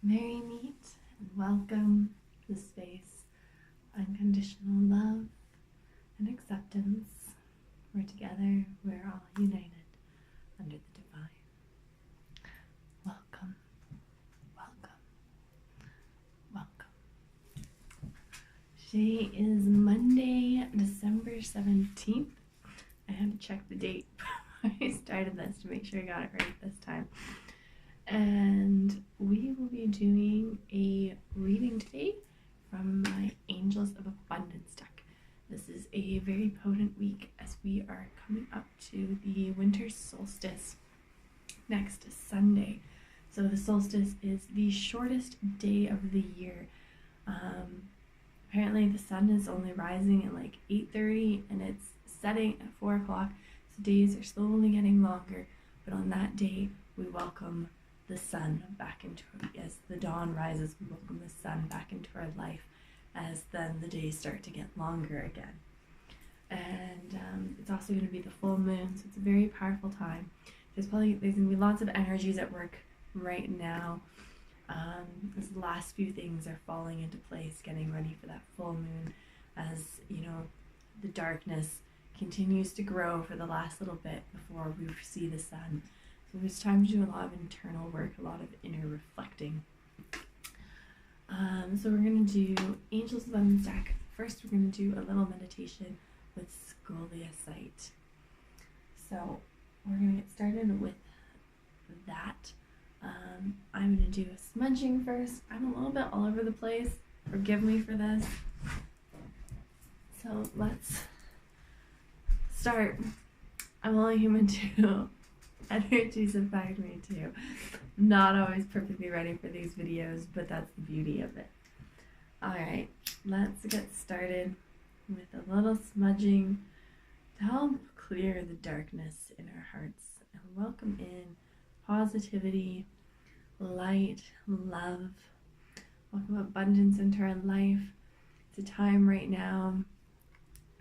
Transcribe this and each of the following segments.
Merry meet and welcome to the space unconditional love and acceptance. We're together, we're all united under the divine. Welcome, welcome, welcome. Today is Monday, December 17th. I had to check the date before I started this to make sure I got it right this time. And we will be doing a reading today from my Angels of Abundance deck. This is a very potent week as we are coming up to the winter solstice next Sunday. So the solstice is the shortest day of the year. Apparently the sun is only rising at like 8:30 and it's setting at 4 o'clock. So days are slowly getting longer, but on that day we welcome the sun back into it. As the dawn rises, we welcome the sun back into our life, as then the days start to get longer again. And it's also going to be the full moon, so it's a very powerful time. There's going to be lots of energies at work right now. As the last few things are falling into place, getting ready for that full moon, as the darkness continues to grow for the last little bit before we see the sun. So it's time to do a lot of internal work, a lot of inner reflecting. So we're going to do Angels of Abundance deck. First, we're going to do a little meditation with Scoliocyte. So we're going to get started with that. I'm going to do a smudging first. I'm a little bit all over the place. Forgive me for this. So let's start. I'm only human too. Energies affect me too. Not always perfectly ready for these videos, but that's the beauty of it. Alright, let's get started with a little smudging to help clear the darkness in our hearts and welcome in positivity, light, love. Welcome abundance into our life. It's a time right now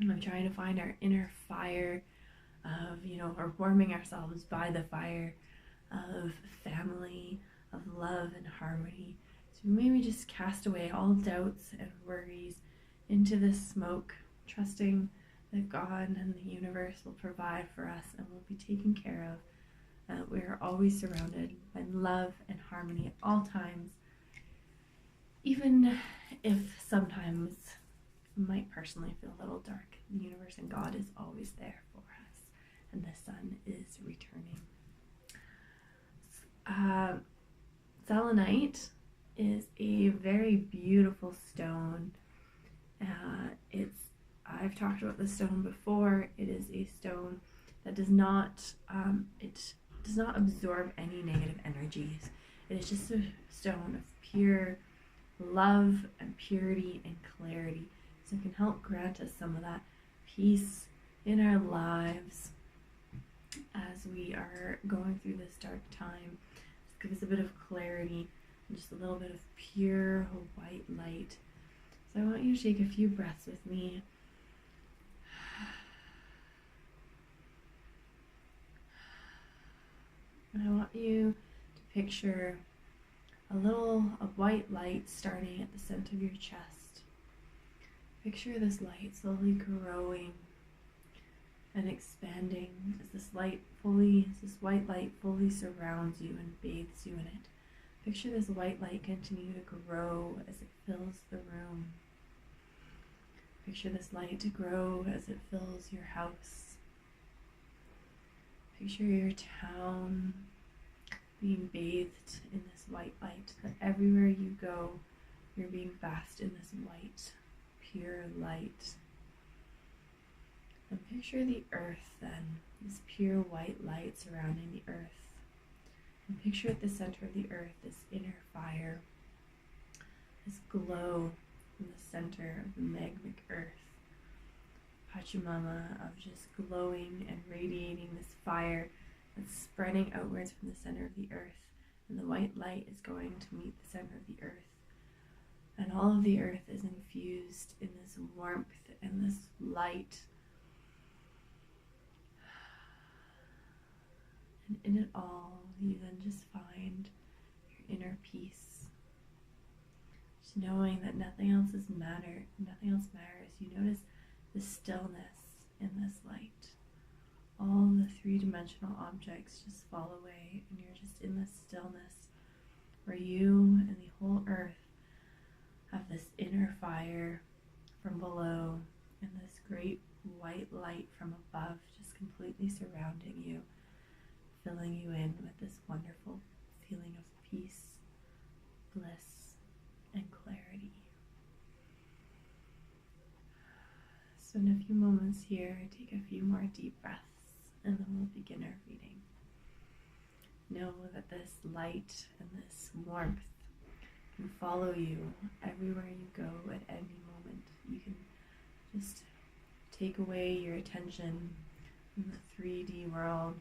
I'm trying to find our inner fire of, or warming ourselves by the fire of family, of love and harmony. So maybe just cast away all doubts and worries into this smoke, trusting that God and the universe will provide for us and will be taken care of. We are always surrounded by love and harmony at all times, even if sometimes it might personally feel a little dark. The universe and God is always there for us, and the sun is returning. Selenite is a very beautiful stone. I've talked about this stone before. It is a stone that does not absorb any negative energies. It is just a stone of pure love and purity and clarity. So it can help grant us some of that peace in our lives as we are going through this dark time. Just give us a bit of clarity and just a little bit of pure white light. So I want you to take a few breaths with me. And I want you to picture a white light starting at the center of your chest. Picture this light slowly growing and expanding as this white light fully surrounds you and bathes you in it. Picture this white light continue to grow as it fills the room. Picture this light to grow as it fills your house. Picture your town being bathed in this white light, that everywhere you go, you're being bathed in this white, pure light. And picture the earth then, this pure white light surrounding the earth. And picture at the center of the earth this inner fire, this glow in the center of the magmic earth. Pachamama of just glowing and radiating this fire that's spreading outwards from the center of the earth. And the white light is going to meet the center of the earth. And all of the earth is infused in this warmth and this light. And in it all, you then just find your inner peace, Just knowing that nothing else matters. You notice the stillness in this light. All the three-dimensional objects just fall away, and you're just in this stillness where you and the whole earth have this inner fire from below and this great white light from above just completely surrounding you, filling you in with this wonderful feeling of peace, bliss, and clarity. Spend a few moments here, take a few more deep breaths, and then we'll begin our reading. Know that this light and this warmth can follow you everywhere you go at any moment. You can just take away your attention from the 3D world.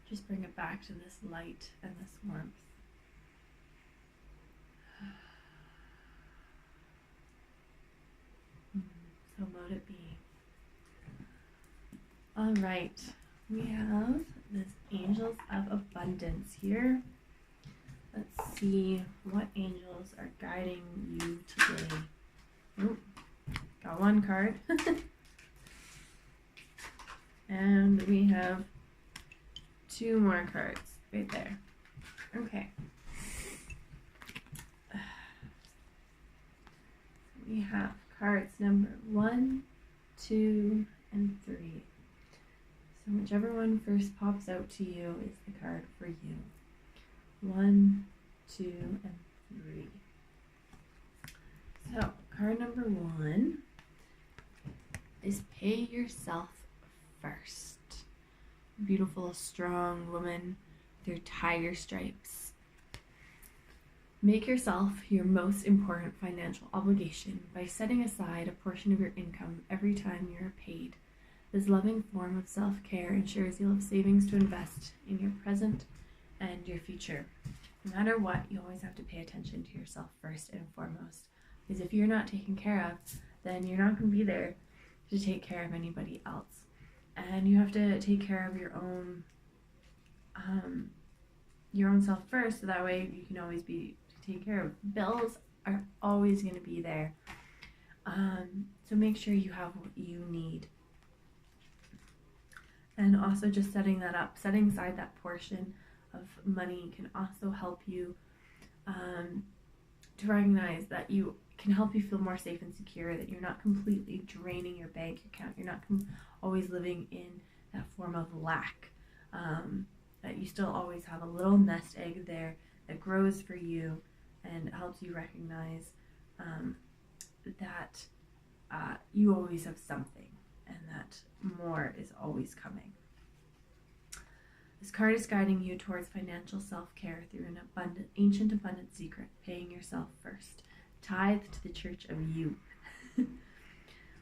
Just bring it back to this light and this warmth. So mote it be. All right, we have this Angels of Abundance here. Let's see what angels are guiding you today. Oh, got one card. And we have two more cards right there. Okay. We have cards number 1, 2, and 3. So whichever one first pops out to you is the card for you. 1, 2, and 3. So card number 1 is pay yourself first. Beautiful, strong woman with her tiger stripes. Make yourself your most important financial obligation by setting aside a portion of your income every time you are paid. This loving form of self-care ensures you'll have savings to invest in your present and your future. No matter what, you always have to pay attention to yourself first and foremost. Because if you're not taken care of, then you're not going to be there to take care of anybody else. And you have to take care of your own self first, so that way you can always be taken care of. Bills are always going to be there. So make sure you have what you need. And also just setting that up, setting aside that portion of money can also help you to recognize that you can help you feel more safe and secure, that you're not completely draining your bank account, you're not always living in that form of lack, that you still always have a little nest egg there that grows for you and helps you recognize that you always have something and that more is always coming. This card is guiding you towards financial self-care through an ancient abundant secret, paying yourself first. Tithe to the church of you.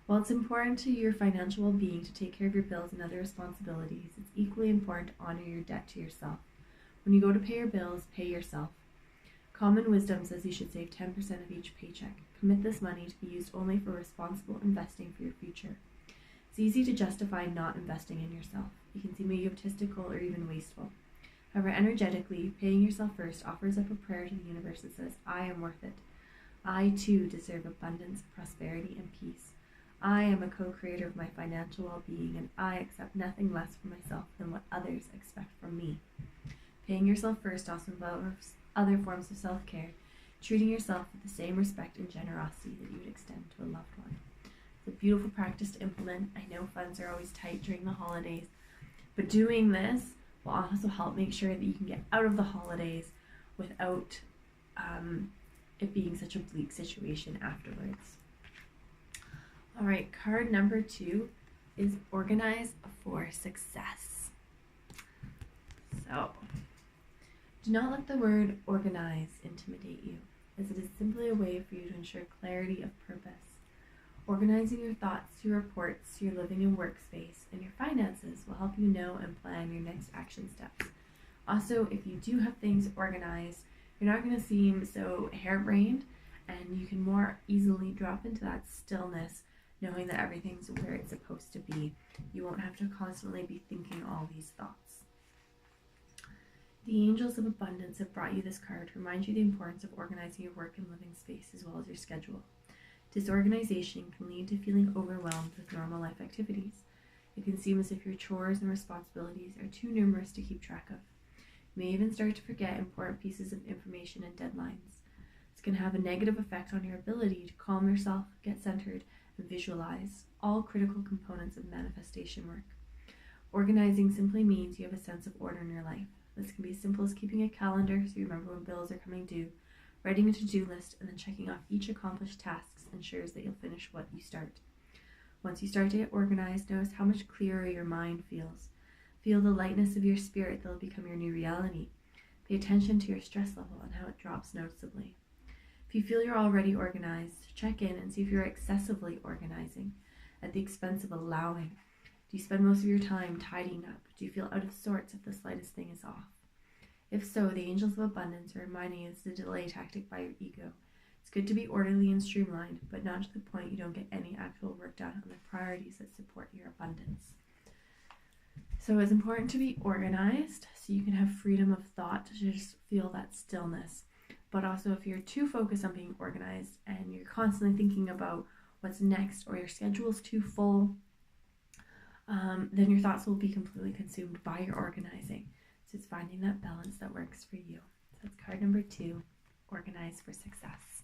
While it's important to your financial well-being to take care of your bills and other responsibilities, it's equally important to honor your debt to yourself. When you go to pay your bills, pay yourself. Common wisdom says you should save 10% of each paycheck. Commit this money to be used only for responsible investing for your future. It's easy to justify not investing in yourself. You can seem egotistical or even wasteful. However, energetically, paying yourself first offers up a prayer to the universe that says, I am worth it. I too deserve abundance, prosperity, and peace. I am a co-creator of my financial well-being, and I accept nothing less for myself than what others expect from me. Paying yourself first also involves other forms of self-care, treating yourself with the same respect and generosity that you would extend to a loved one. It's a beautiful practice to implement. I know funds are always tight during the holidays, but doing this will also help make sure that you can get out of the holidays without it being such a bleak situation afterwards. All right, card number 2 is organize for success. So, do not let the word organize intimidate you, as it is simply a way for you to ensure clarity of purpose. Organizing your thoughts, your reports, your living and workspace, and your finances will help you know and plan your next action steps. Also, if you do have things organized, you're not going to seem so harebrained, and you can more easily drop into that stillness, knowing that everything's where it's supposed to be. You won't have to constantly be thinking all these thoughts. The angels of abundance have brought you this card to remind you the importance of organizing your work and living space as well as your schedule. Disorganization can lead to feeling overwhelmed with normal life activities. It can seem as if your chores and responsibilities are too numerous to keep track of. You may even start to forget important pieces of information and deadlines. This can have a negative effect on your ability to calm yourself, get centered, and visualize, all critical components of manifestation work. Organizing simply means you have a sense of order in your life. This can be as simple as keeping a calendar so you remember when bills are coming due, writing a to-do list, and then checking off each accomplished task ensures that you'll finish what you start. Once you start to get organized, notice how much clearer your mind feels. Feel the lightness of your spirit that will become your new reality. Pay attention to your stress level and how it drops noticeably. If you feel you're already organized, check in and see if you're excessively organizing at the expense of allowing. Do you spend most of your time tidying up? Do you feel out of sorts if the slightest thing is off? If so, the angels of abundance are reminding you it's a delay tactic by your ego. It's good to be orderly and streamlined, but not to the point you don't get any actual work done on the priorities that support your abundance. So it's important to be organized so you can have freedom of thought to just feel that stillness. But also if you're too focused on being organized and you're constantly thinking about what's next or your schedule's too full, then your thoughts will be completely consumed by your organizing. So it's finding that balance that works for you. So that's card number 2, organize for success.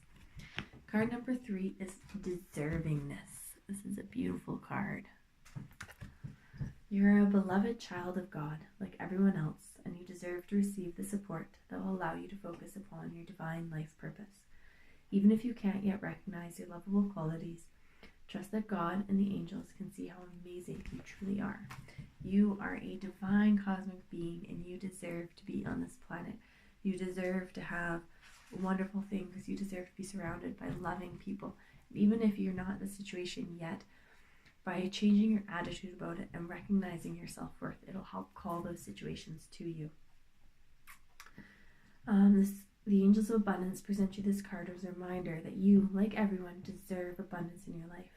Card number 3 is deservingness. This is a beautiful card. You're a beloved child of God, like everyone else, and you deserve to receive the support that will allow you to focus upon your divine life purpose. Even if you can't yet recognize your lovable qualities, trust that God and the angels can see how amazing you truly are. You are a divine cosmic being and you deserve to be on this planet. You deserve to have wonderful things. You deserve to be surrounded by loving people. And even if you're not in the situation yet, by changing your attitude about it and recognizing your self-worth, it'll help call those situations to you. The angels of abundance present you this card as a reminder that you, like everyone, deserve abundance in your life.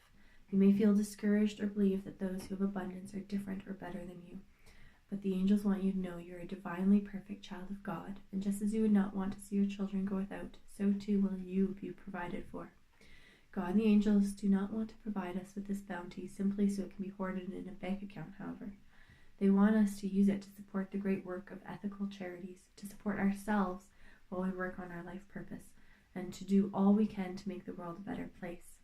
You may feel discouraged or believe that those who have abundance are different or better than you, but the angels want you to know you're a divinely perfect child of God, and just as you would not want to see your children go without, so too will you be provided for. God and the angels do not want to provide us with this bounty simply so it can be hoarded in a bank account, however. They want us to use it to support the great work of ethical charities, to support ourselves while we work on our life purpose, and to do all we can to make the world a better place.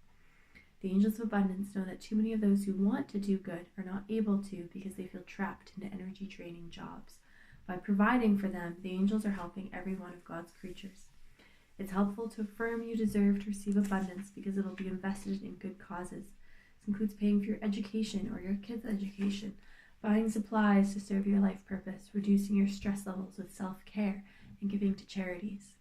The angels of abundance know that too many of those who want to do good are not able to because they feel trapped into energy-draining jobs. By providing for them, the angels are helping every one of God's creatures. It's helpful to affirm you deserve to receive abundance because it will be invested in good causes. This includes paying for your education or your kids' education, buying supplies to serve your life purpose, reducing your stress levels with self-care, and giving to charities.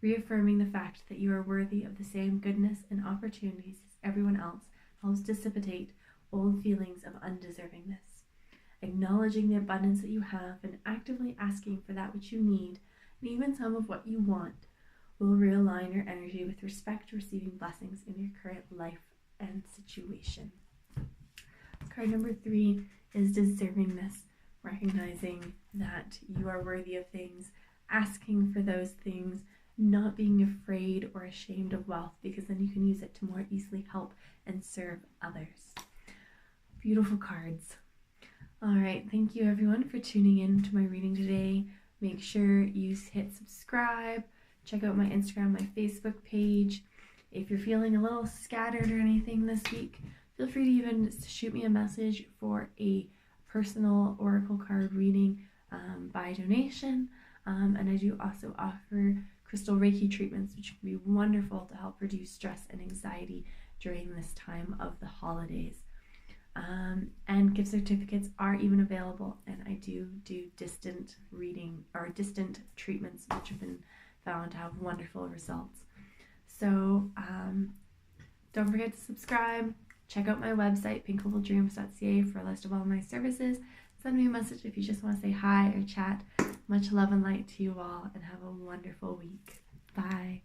Reaffirming the fact that you are worthy of the same goodness and opportunities as everyone else helps dissipate old feelings of undeservingness. Acknowledging the abundance that you have and actively asking for that which you need, and even some of what you want, will realign your energy with respect to receiving blessings in your current life and situation. Card number 3 is deservingness, recognizing that you are worthy of things, asking for those things, not being afraid or ashamed of wealth, because then you can use it to more easily help and serve others. Beautiful cards. All right, thank you everyone for tuning in to my reading today. Make sure you hit subscribe, check out my Instagram, my Facebook page. If you're feeling a little scattered or anything this week, feel free to even shoot me a message for a personal oracle card reading by donation. And I do also offer crystal Reiki treatments, which can be wonderful to help reduce stress and anxiety during this time of the holidays. And gift certificates are even available, and I do distant reading or distant treatments, which have been found to have wonderful results. So don't forget to subscribe. Check out my website, PinkOpalDreams.ca, for a list of all my services. Send me a message if you just want to say hi or chat. Much love and light to you all, and have a wonderful week. Bye.